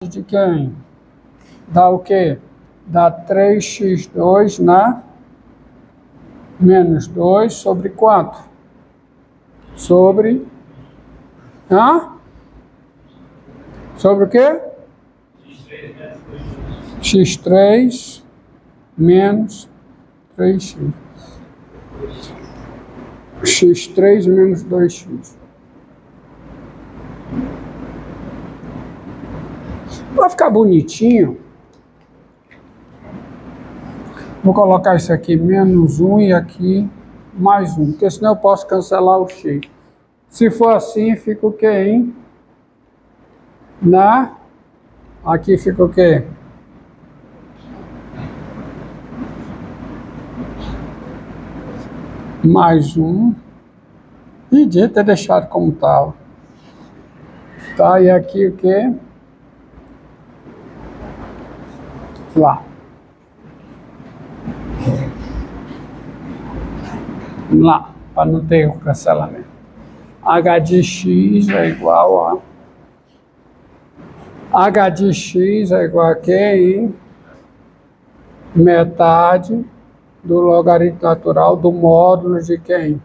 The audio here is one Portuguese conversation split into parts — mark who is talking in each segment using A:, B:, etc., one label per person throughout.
A: de quem? Dá o quê? Dá 3x2, né? Menos 2 sobre quanto? Sobre... Hã? Sobre o quê? x3 menos 3x. x3 menos 2x. Para ficar bonitinho, vou colocar isso aqui menos 1 e aqui mais 1, porque senão eu posso cancelar o x. Se for assim, fica o quê, hein? Aqui fica o quê? Mais 1. E devia ter deixado como tal. Tá, e aqui o quê? Lá. Vamos lá, para não ter o cancelamento. H de x é igual a... H de x é igual a quê? Metade do logaritmo natural do módulo de quem?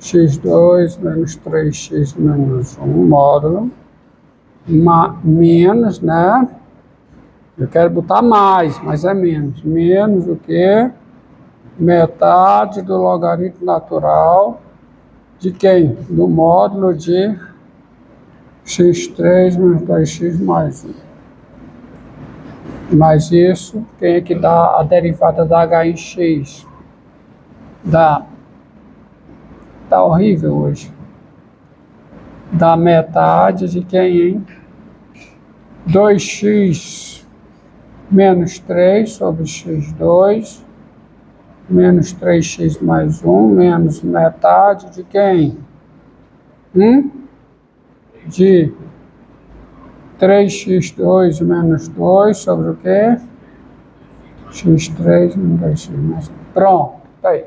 A: x2 menos 3x menos 1 módulo. Menos, né? Eu quero botar mais, mas é menos. Menos o quê? Metade do logaritmo natural de quem? Do módulo de x3 menos 2x mais 1. Mas isso, quem é que dá a derivada da h em x? Tá horrível hoje. Dá metade de quem, hein? 2x menos 3 sobre x2 menos 3x mais 1 menos metade de quem? De 3x2 menos 2 sobre o quê? x3 menos 2x mais 1. Pronto, tá aí.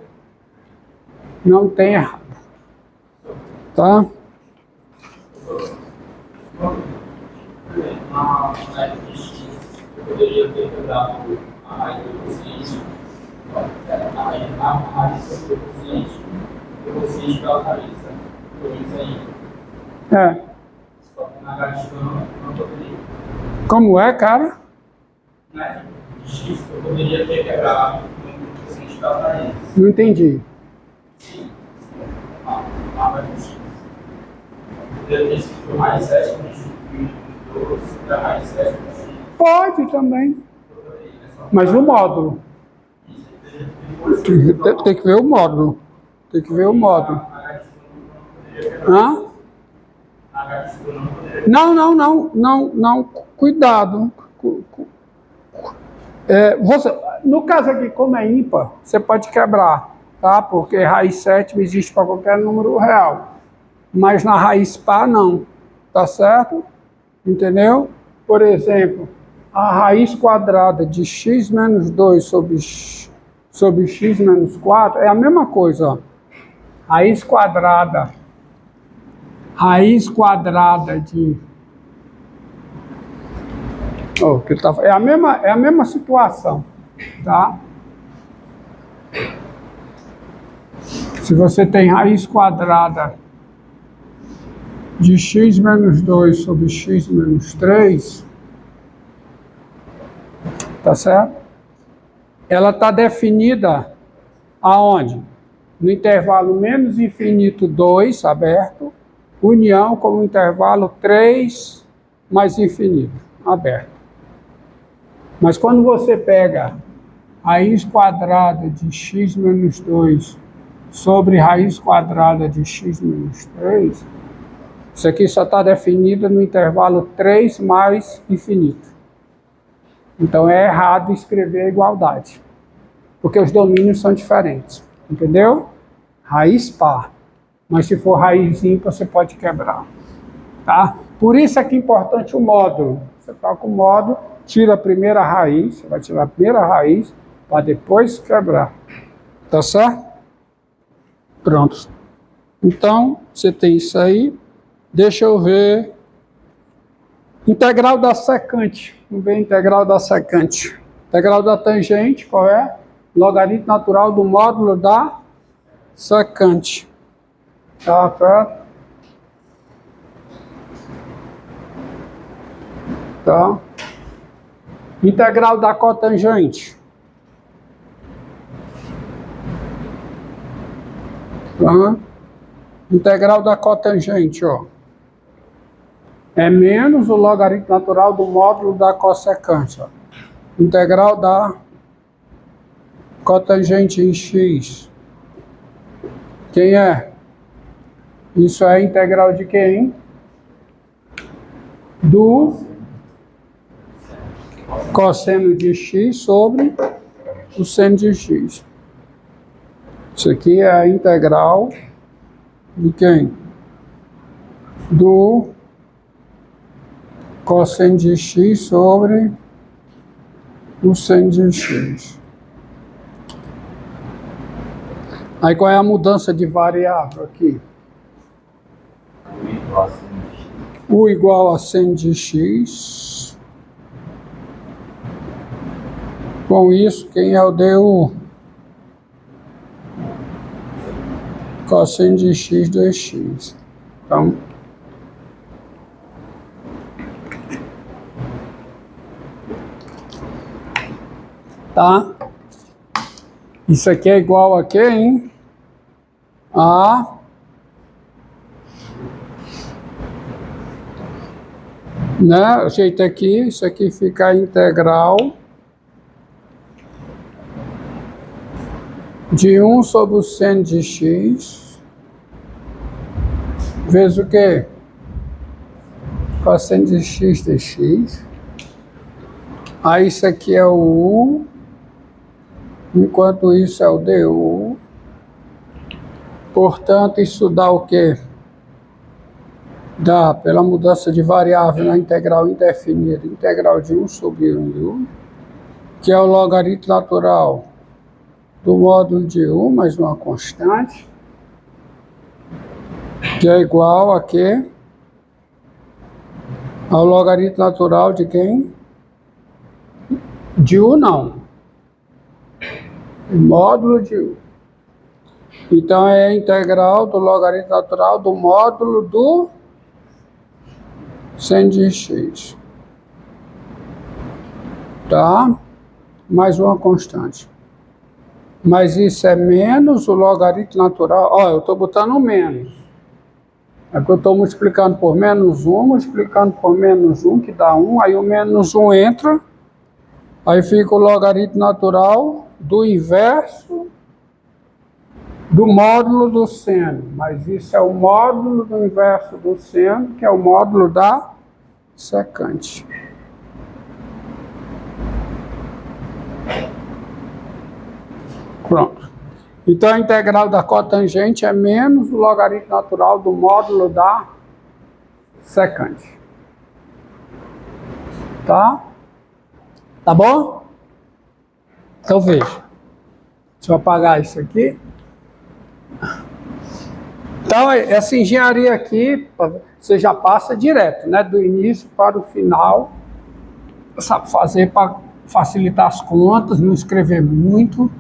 A: Não tem errado. Tá? Eu poderia ter pegado a raiz do consciente, a raiz do consciente, e o consciente pela raiz. Por isso aí. É. Só que na gratidão não poderia. Como é, cara? Né? X, eu poderia ter quebrado o consciente pela raiz. Não entendi. Sim. A raiz do X. Eu poderia ter escrito raiz 7 com X, da raiz 7 com X. Pode também. Mas o módulo. Tem que ver o módulo. Tem que ver o módulo. Hã? Não. Cuidado. No caso aqui, como é ímpar, você pode quebrar, tá? Porque raiz 7 existe para qualquer número real. Mas na raiz par, não. Tá certo? Entendeu? Por exemplo, a raiz quadrada de x menos 2 sobre x menos 4 é a mesma coisa, ó. Raiz quadrada de... é a mesma situação, tá? Se você tem raiz quadrada de x menos 2 sobre x menos 3, tá certo? Ela está definida aonde? No intervalo menos infinito 2, aberto, união com o intervalo 3 mais infinito, aberto. Mas quando você pega raiz quadrada de x menos 2 sobre raiz quadrada de x menos 3, isso aqui só está definido no intervalo 3 mais infinito. Então é errado escrever a igualdade, porque os domínios são diferentes, entendeu? Raiz par, mas se for raiz ímpar você pode quebrar, tá? Por isso é que é importante o módulo. Você toca o módulo, tira a primeira raiz, você vai tirar a primeira raiz para depois quebrar, tá certo? Pronto. Então, você tem isso aí. Deixa eu ver Integral da secante. Vamos ver a integral da secante. Integral da tangente, qual é? Logaritmo natural do módulo da secante. Tá certo? Tá. Integral da cotangente. Tá. Integral da cotangente, ó. É menos o logaritmo natural do módulo da cossecante, ó. Integral da cotangente em x. Quem é? Isso é integral de quem? Do cosseno de x sobre o seno de x. Isso aqui é a integral de quem? Do cosseno de x sobre o seno de x. Aí qual é a mudança de variável aqui? U igual a seno de x. Com isso, quem é o du? Cosseno de x 2x. Então, tá? Isso aqui é igual a quem? A né? Ajeita aqui, isso aqui fica a integral de 1 sobre o seno de x vezes o quê? Cosseno de x dx. Aí isso aqui é o u, enquanto isso é o du. Portanto, isso dá o quê? Dá, pela mudança de variável na integral indefinida, integral de 1 sobre u, que é o logaritmo natural do módulo de u, mais uma constante, que é igual a quê? Ao logaritmo natural de quem? De u não. Módulo de u. Então é a integral do logaritmo natural do módulo do seno de x. Tá? Mais uma constante. Mas isso é menos o logaritmo natural. Ó, eu estou botando menos. É que eu estou multiplicando por menos 1, multiplicando por menos 1, que dá 1. Aí o menos 1 entra. Aí fica o logaritmo natural do inverso do módulo do seno. Mas isso é o módulo do inverso do seno, que é o módulo da secante. Pronto. Então a integral da cotangente é menos o logaritmo natural do módulo da secante. Tá? Tá bom? Então veja. Deixa eu apagar isso aqui. Então essa engenharia aqui, você já passa direto, né? Do início para o final. Sabe fazer para facilitar as contas, não escrever muito.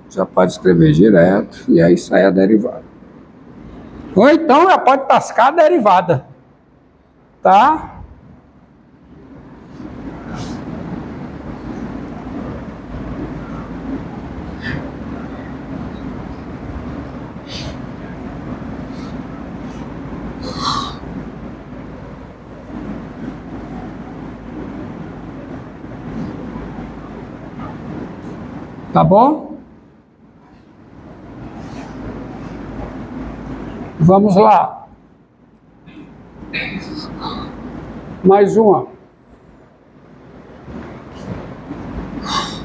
A: Já pode escrever direto e aí sai a derivada. Ou então já pode tascar a derivada. Tá? Tá bom? Vamos lá. Mais uma.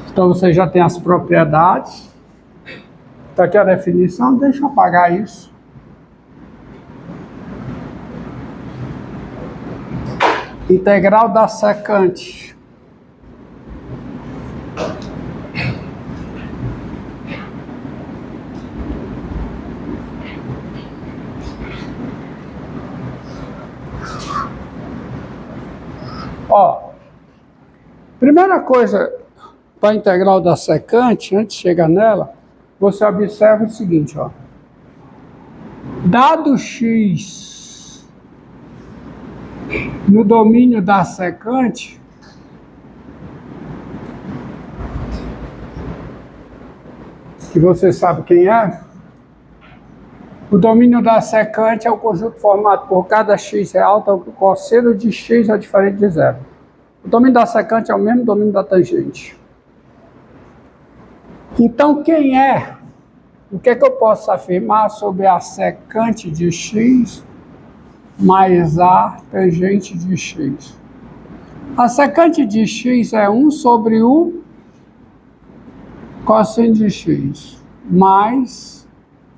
A: Então você já tem as propriedades. Está aqui a definição. Deixa eu apagar isso. Integral da secante. Ó, primeira coisa para a integral da secante, antes de chegar nela, você observa o seguinte, ó. Dado x no domínio da secante, que você sabe quem é, o domínio da secante é o conjunto formado por cada x real, então o cosseno de x é diferente de zero. O domínio da secante é o mesmo domínio da tangente. Então, quem é? O que é que eu posso afirmar sobre a secante de x mais a tangente de x? A secante de x é 1 sobre o cosseno de x, mais,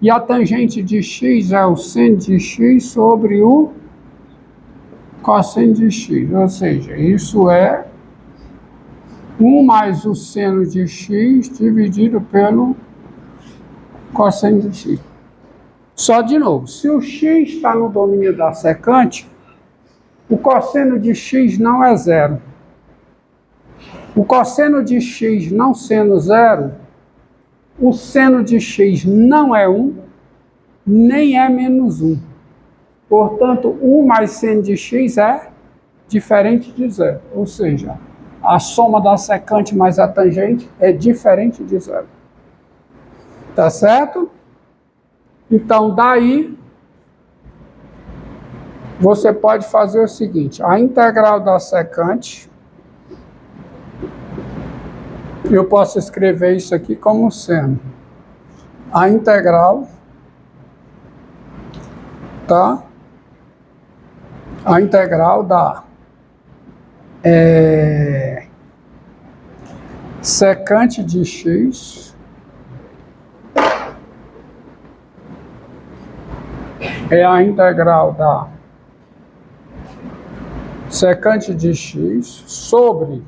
A: e a tangente de x é o seno de x sobre o cosseno de x, ou seja, isso é 1 mais o seno de x dividido pelo cosseno de x. Só de novo, se o x está no domínio da secante, o cosseno de x não é zero. O cosseno de x não sendo zero, o seno de x não é 1, nem é menos 1. Portanto, 1 mais seno de x é diferente de zero. Ou seja, a soma da secante mais a tangente é diferente de zero. Tá certo? Então, daí, você pode fazer o seguinte, a integral da secante, eu posso escrever isso aqui como seno. A integral, tá? A integral da secante de x é a integral da secante de x sobre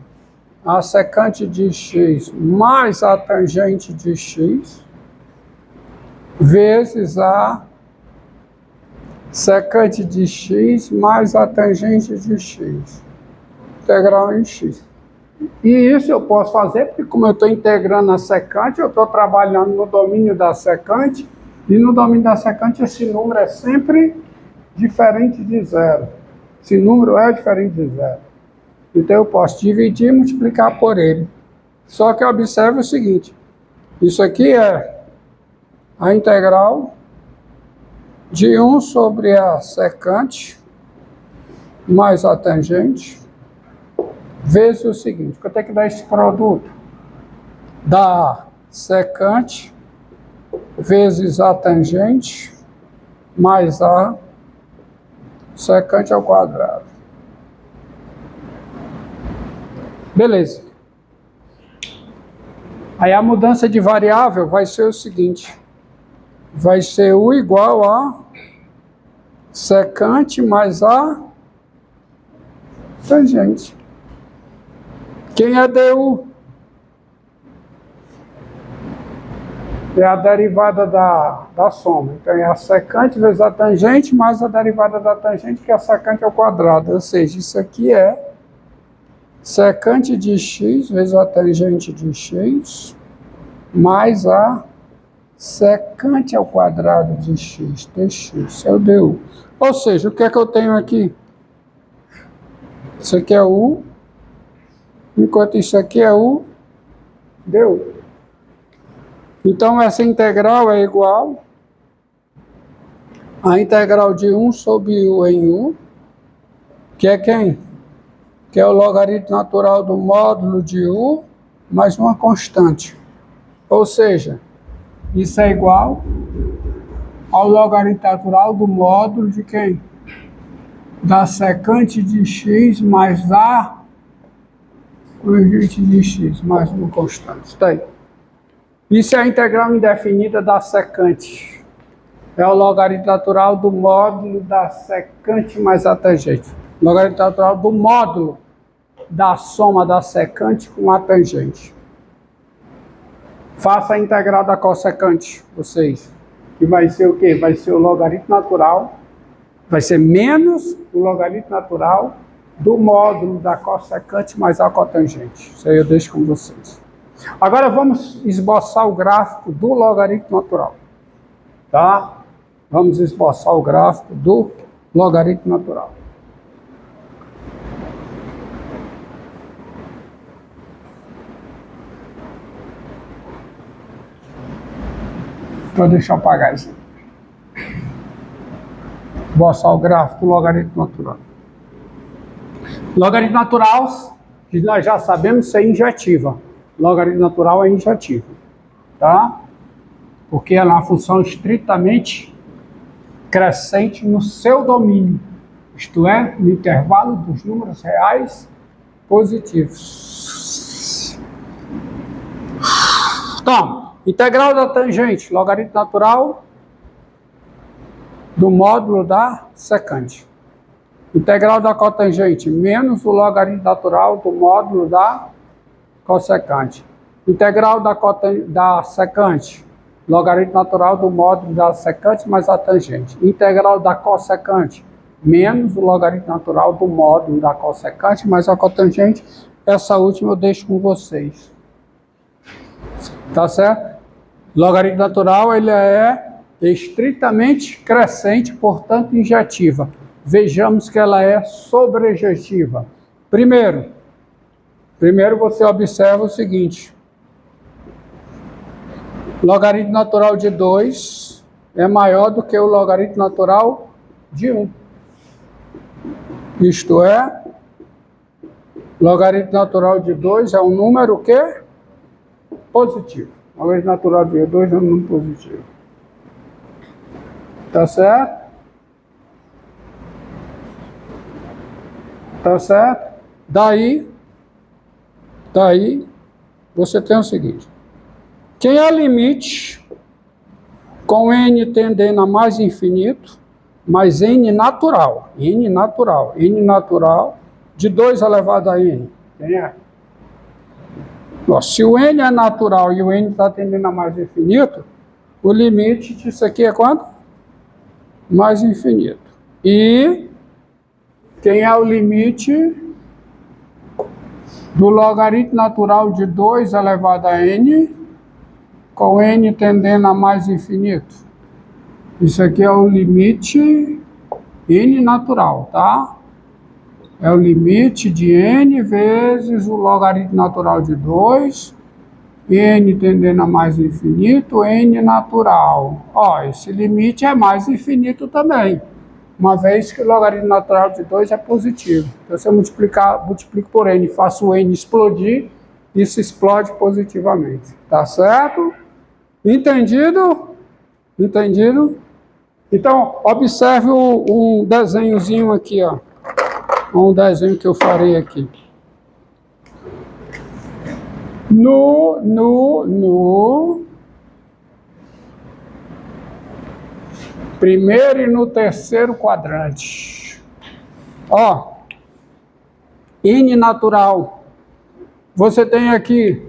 A: a secante de x mais a tangente de x vezes a secante de x mais a tangente de x, integral em x. E isso eu posso fazer porque, como eu estou integrando a secante, eu estou trabalhando no domínio da secante, e no domínio da secante esse número é sempre diferente de zero. Esse número é diferente de zero. Então eu posso dividir e multiplicar por ele. Só que observe o seguinte, isso aqui é a integral de 1 sobre a secante mais a tangente vezes o seguinte, quanto é que dá esse produto? Dá secante vezes a tangente mais a secante ao quadrado. Beleza. Aí a mudança de variável vai ser o seguinte, vai ser u igual a secante mais a tangente. Quem é du? É a derivada da soma. Então é a secante vezes a tangente mais a derivada da tangente, que é a secante ao quadrado. Ou seja, isso aqui é secante de x vezes a tangente de x mais a secante ao quadrado de x, dx. Isso é o du. Ou seja, o que é que eu tenho aqui? Isso aqui é u, enquanto isso aqui é u, du. Então, essa integral é igual à integral de 1 sobre u em u, que é quem? Que é o logaritmo natural do módulo de u mais uma constante. Ou seja, isso é igual ao logaritmo natural do módulo de quem? Da secante de x mais a tangente de x mais uma constante. Está aí. Isso é a integral indefinida da secante. É o logaritmo natural do módulo da secante mais a tangente. Logaritmo natural do módulo da soma da secante com a tangente. Faça a integral da cossecante, vocês. Que vai ser o quê? Vai ser o logaritmo natural. Vai ser menos o logaritmo natural do módulo da cossecante mais a cotangente. Isso aí eu deixo com vocês. Agora vamos esboçar o gráfico do logaritmo natural. Tá? Vamos esboçar o gráfico do logaritmo natural. Então deixa eu apagar isso. Esboçar o gráfico do logaritmo natural. Logaritmo natural, que nós já sabemos ser injetiva. Logaritmo natural é injetiva, tá? Porque ela é uma função estritamente crescente no seu domínio, isto é, no intervalo dos números reais positivos. Então, integral da tangente, logaritmo natural do módulo da secante. Integral da cotangente menos o logaritmo natural do módulo da cossecante. Integral da secante, logaritmo natural do módulo da secante mais a tangente. Integral da cossecante menos o logaritmo natural do módulo da cossecante mais a cotangente. Essa última eu deixo com vocês. Tá certo? Logaritmo natural, ele é estritamente crescente, portanto injetiva. Vejamos que ela é sobrejetiva. Primeiro você observa o seguinte. Logaritmo natural de 2 é maior do que o logaritmo natural de 1. Isto é, logaritmo natural de 2 é um número que? Positivo. Logaritmo natural de 2 é um número positivo. Tá certo? Tá certo? Daí você tem o seguinte. Quem é limite com n tendendo a mais infinito, mais n natural de 2 elevado a n. Quem é? Se o n é natural e o n está tendendo a mais infinito, o limite disso aqui é quanto? Mais infinito. E quem é o limite do logaritmo natural de 2 elevado a n, com n tendendo a mais infinito? Isso aqui é o limite n natural, tá? É o limite de n vezes o logaritmo natural de 2, n tendendo a mais infinito, n natural. Esse limite é mais infinito também, uma vez que o logaritmo natural de 2 é positivo. Então, se eu multiplico por n, faço o n explodir, isso explode positivamente. Tá certo? Entendido? Entendido? Então, observe um desenhozinho aqui, ó. Um desenho que eu farei aqui. No primeiro e no terceiro quadrante. N natural. Você tem aqui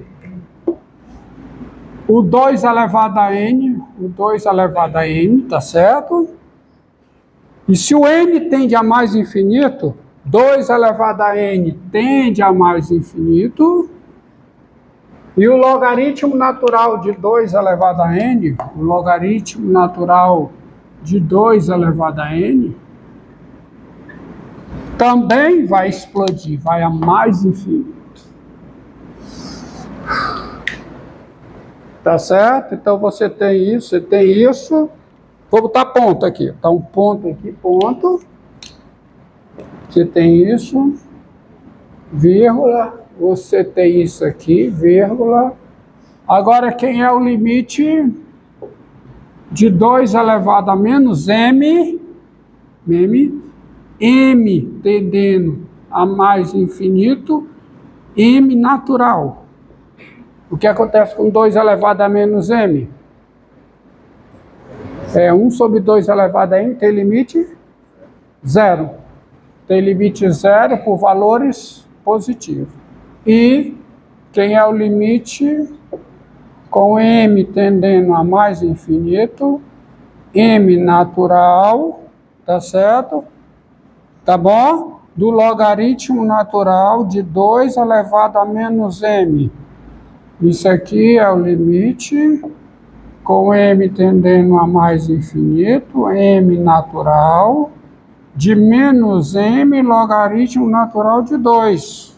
A: o 2 elevado a n, tá certo? E se o n tende a mais infinito, 2 elevado a n tende a mais infinito, e o logaritmo natural de 2 elevado a n, também vai explodir, vai a mais infinito. Tá certo? Então você tem isso, Vou botar ponto aqui. Tá um ponto aqui, ponto. Você tem isso, vírgula. Você tem isso aqui, vírgula. Agora, quem é o limite de 2 elevado a menos m tendendo a mais infinito, m natural. O que acontece com 2 elevado a menos m? 1 sobre 2 elevado a m tem limite 0. Tem limite 0 por valores positivos. E quem é o limite com m tendendo a mais infinito? M natural, tá certo? Tá bom? do logaritmo natural de 2 elevado a menos m. Isso aqui é o limite, com m tendendo a mais infinito, m natural, de menos m logaritmo natural de 2.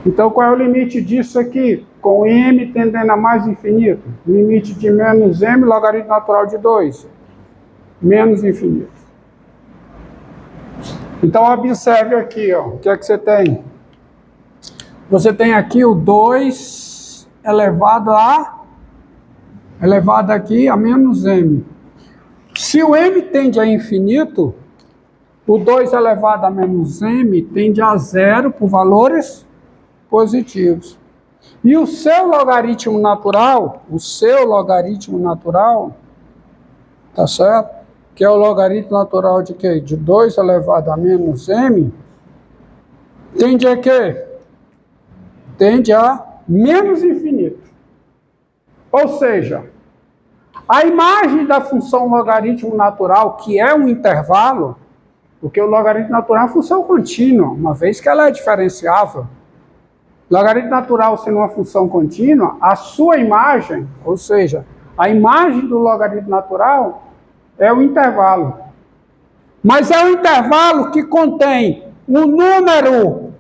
A: Então, qual é o limite disso aqui? Com m tendendo a mais infinito. Limite de menos m logaritmo natural de 2. Menos infinito. Então, observe aqui, ó, o que é que você tem? Você tem aqui o 2 elevado aqui a menos m. Se o m tende a infinito, o 2 elevado a menos m tende a zero por valores positivos. E o seu logaritmo natural, tá certo? Que é o logaritmo natural de quê? De 2 elevado a menos m, tende a quê? Tende a menos infinito. Ou seja, a imagem da função logaritmo natural, que é um intervalo, porque o logaritmo natural é uma função contínua, uma vez que ela é diferenciável. Logaritmo natural sendo uma função contínua, a sua imagem, ou seja, a imagem do logaritmo natural é o intervalo. Mas é um intervalo que contém um número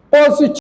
A: positivo